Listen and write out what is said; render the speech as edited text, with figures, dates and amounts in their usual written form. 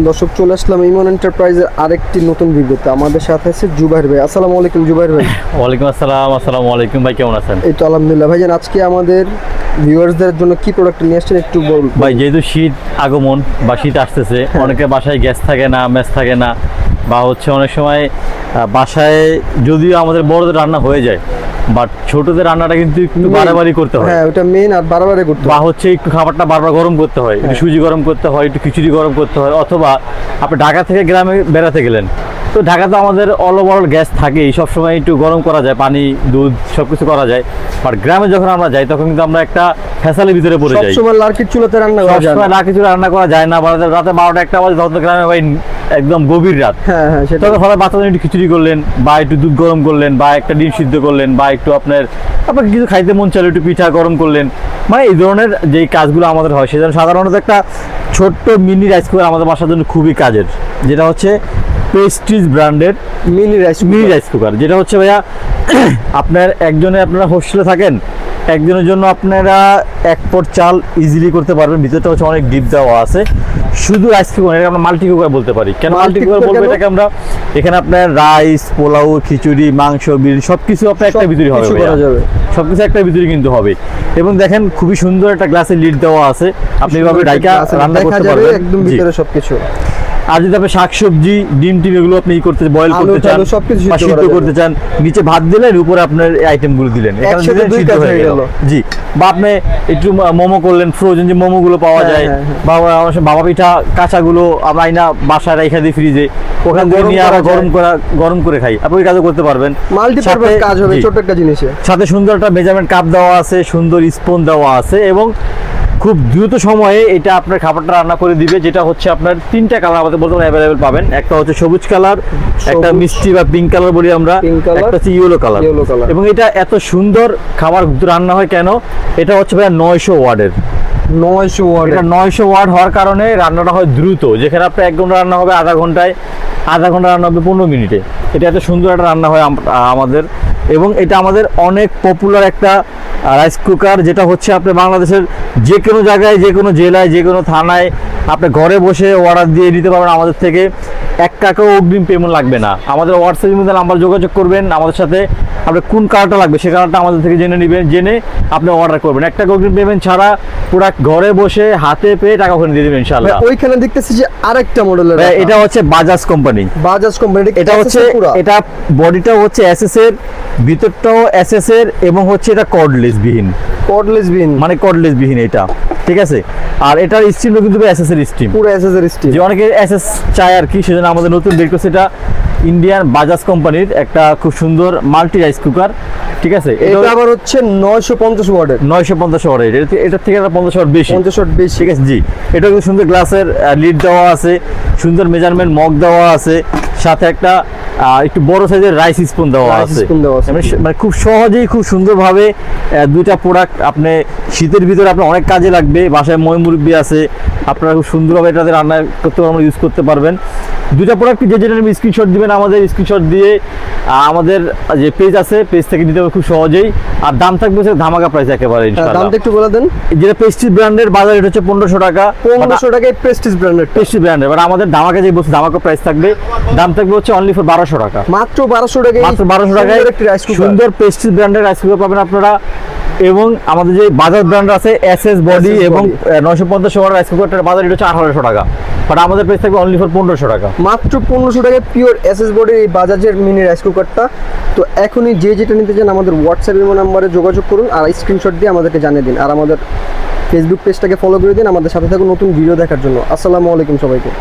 দর্শক চলে আসলাম ইমন এন্টারপ্রাইজের আরেকটি নতুন ভিডিওতে। আমাদের সাথে আছে জুবাইর ভাই। আসসালামু আলাইকুম জুবাইর ভাই। ওয়ালাইকুম আসসালাম। আসসালামু আলাইকুম ভাই, কেমন আছেন? এই তো আলহামদুলিল্লাহ। ভাইজান আজকে আমাদের ভিউয়ার্সদের জন্য কি প্রোডাক্ট নিয়ে আসছেন একটু বলুন ভাই। যেহেতু শীত আগমন বা শীত আসতেছে, অনেকের বাসায় গ্যাস থাকে না, মেস থাকে না, বা হচ্ছে অনেক সময় বাসায় যদিও আমাদের বড়দের রান্না হয়ে যায়, বাট ছোটদের রান্নাটা কিন্তু একটু বাড়াবাড়ি করতে হয়। হ্যাঁ, ওটা মেইন, আর বাড়াবাড়ি করতে বা হয়। হচ্ছে একটু খাবারটা বারবার গরম করতে হয়, একটু সুজি গরম করতে হয়, একটু খিচুড়ি গরম করতে হয়। অথবা আপনি ঢাকা থেকে গ্রামে বেড়াতে গেলেন, তো ঢাকাতে আমাদের অলওভার গ্যাস থাকেই, সবসময় একটু গরম করা যায়, পানি দুধ সব কিছু করা যায়। বাট গ্রামে যখন আমরা যাই তখন কিন্তু আমরা একটা ফ্যাসালির ভিতরে পড়ে যাই। সবসময় লার্কির চুলাতে রান্না করা যায় না। সবসময় লার্কির চুলায় রান্না করা যায় না। রাতে 12টা-1টা বাজে, তখন তো গ্রামে ভাই একদম গভীর রাত। হ্যাঁ হ্যাঁ, সেটা তখন সবাই বাচ্চাদের একটু খিচুড়ি করলেন, বা একটু দুধ গরম করলেন, বা একটা ডিম সিদ্ধ করলেন, বা একটু আপনাকে কিছু খাইতে মন চাইলে একটু পিঠা গরম করলেন। মানে এই ধরনের যেই কাজগুলো আমাদের হয়, সেজন্য সাধারণত একটা ছোট্ট মিনি রাইস কুকার আমাদের বাসার জন্য খুবই কাজের, যেটা হচ্ছে প্রেস্টিজ ব্র্যান্ডের মিনি রাইস কুকার। যেটা হচ্ছে ভাইয়া আপনারা হোস্টেলে থাকেন, একজনের জন্য আপনারা 1 পট চাল ইজিলি করতে পারবেন। ভিতরটা হচ্ছে অনেক ডিপ দেওয়া আছে। শুধু রাইস কুকার, এটা আমরা মাল্টি কুকার বলতে পারি। কেন মাল্টি কুকার বলবো এটাকে আমরা? এখানে আপনার রাইস, পোলাও, খিচুড়ি, মাংস, বিরিয়ানি সবকিছু আপনার একটা ভিতরে হবে, সবকিছু একটা ভিতরে কিন্তু হবে। এবং দেখেন খুবই সুন্দর একটা গ্লাসের লিড দেওয়া আছে, আপনি এভাবে ডাইকা রান্না করতে পারবেন একদম ভিতরে সবকিছু। আর যদি আপনি শাকসবজি, ডিম টিম এগুলো আপনি বয়েল করতে চান, বা সিদ্ধ করতে চান, নিচে ভাত দিলেন, উপরে আপনার এই আইটেমগুলো দিলেন, জি। বা আপনি একটু মোমো করলেন, ফ্রোজেন যে মোমো গুলো পাওয়া যায়, বা বাবা পিঠা কাঁচাগুলো আমরা আইনা বাসায় রেখে দিই ফ্রিজে, ওখান থেকে নিয়ে আবার গরম করে খাই। আপনি ওই কাজও করতে পারবেন। মাল্টিপারপাস কাজ হবে ছোট একটা জিনিসে। সাথে সুন্দর একটা মেজারমেন্ট কাপ দেওয়া আছে, সুন্দর স্পুন দেওয়া আছে, এবং খুব দ্রুত সময়ে এটা আপনার খাবারটা রান্না করে দিবে। যেটা হচ্ছে আপনার 3টা কালার আমাদের বর্তমানে অ্যাভেলেবেল পাবেন। একটা হচ্ছে সবুজ কালার, একটা মিষ্টি বা পিঙ্ক কালার বলি আমরা, একটা হচ্ছে ইয়েলো কালার। এবং এটা এত সুন্দর খাবার রান্না হয় কেন? এটা হচ্ছে ভাই 900 ওয়াটের। 900 ওয়াট। এটা 900 ওয়াট হওয়ার কারণে রান্নাটা হয় দ্রুত। যেখানে আপনার 1 ঘন্টা রান্না হবে আধা ঘন্টায়, আধা ঘন্টা রান্না হবে 15 মিনিটে। এটা এত সুন্দর একটা রান্না হয় আমাদের। এবং এটা আমাদের অনেক পপুলার একটা রাইস কুকার, যেটা হচ্ছে আপনি বাংলাদেশের যে কোনো জায়গায়, যে কোনো জেলায়, যে কোনো থানায় আপনি ঘরে বসে অর্ডার দিয়ে নিতে পারবেন আমাদের থেকে। 1 টাকাও অগ্রিম পেমেন্ট লাগবে না। আমাদের হোয়াটসঅ্যাপের মধ্যে নাম্বার যোগাযোগ করবেন আমাদের সাথে, আপনার কোন কালারটা লাগবে সে কালারটা আমাদের থেকে জেনে নেবেন, জেনে আপনি অর্ডার করবেন। 1 টাকা অগ্রিম পেমেন্ট ছাড়া প্রোডাক্ট ঘরে বসে হাতে পেয়ে টাকা ওখানে দিয়ে দেবেন ইনশাআল্লাহ। ওইখানে দেখতেছি যে আরেকটা মডেলের, এটা হচ্ছে বাজাজ কোম্পানি। এটা হচ্ছে, এটা বডিটা হচ্ছে এসএস এর, ভিতরটাও এসএস এর, এবং হচ্ছে এটা কর্ডলেস বিহীন, মানে কর্ডলেস বিহীন এটা, ঠিক আছে। আর এটার স্টিমও কিন্তু এসএস এর স্টিম, পুরো এসএস এর স্টিম। যে অনেকে এসএস চায় আর কি, সেজন্য আমাদের নতুন বের করছে এটা ইন্ডিয়ান বাজাজ কোম্পানির একটা খুব সুন্দর মাল্টি রাইস কুকার, ঠিক আছে। এটা আবার হচ্ছে 950 ওয়াটের। 950 ওয়াটের, এটা থেকে 50 ওয়াট বেশি, 50 ওয়াট বেশি, ঠিক আছে জি। এটা খুব সুন্দর গ্লাসের লিড দেওয়া আছে, সুন্দর মেজারমেন্ট মগ দেওয়া আছে, সাথে একটা একটু বড় সাইজের রাইস স্পুন দেওয়া আছে। মানে খুব সহজেই, খুব সুন্দরভাবে 2টা প্রোডাক্ট আপনি শীতের ভিতরে আপনার অনেক কাজে লাগবে। বাসায় মুরব্বি আছে, আপনারা খুব সুন্দরভাবে এটাতে রান্না করতে পারবেন, ইউজ করতে পারবেন। 2টা প্রোডাক্ট যেটা স্ক্রিনশট দিবেন আমাদের, স্ক্রিনশট দিয়ে আমাদের যে পেজ আছে, পেজ থেকে দিতে হবে খুব সহজেই। আর দাম থাকবে ধামাকা প্রাইস একেবারে ইনশাআল্লাহ। দামটা একটু বলে দেন। যেটা প্রেস্টিজ ব্র্যান্ডের বাজার রেট হচ্ছে 1500 টাকা। 1500 টাকায় প্রেস্টিজ ব্র্যান্ডের, এবার আমাদের ধামাকা যে বস্তু ধামাকা প্রাইস থাকবে, দাম থাকবে হচ্ছে অনলি ফর 1200 টাকা, মাত্র 1200 টাকায়। মাত্র 1200 টাকায় সুন্দর প্রেস্টিজ ব্র্যান্ডের রাইস কুকার পাবেন আপনারা। এবং আমাদের যে বাজাজ ব্র্যান্ড আছে এসএস বডি এবং 950 ওয়াট রাইস কুকারটার বাজার রেট হচ্ছে 1800 টাকা, বাট আমাদের প্রাইস থাকবে অনলি ফর 1500 টাকা। মাত্র 1500 টাকায় পিওর এসএস বডির এই বাজাজের মিনি রাইস কুকারটা। তো এখনই যেটা নিতে চান আমাদের হোয়াটসঅ্যাপ নাম্বারে যোগাযোগ করুন, আর স্ক্রিনশট দিয়ে আমাদেরকে জানিয়ে দিন। আর আমাদের ফেসবুক পেজটাকে ফলো করে দিন। আমাদের সাথে থাকুন নতুন ভিডিও দেখার জন্য। আসসালামু আলাইকুম সবাইকে।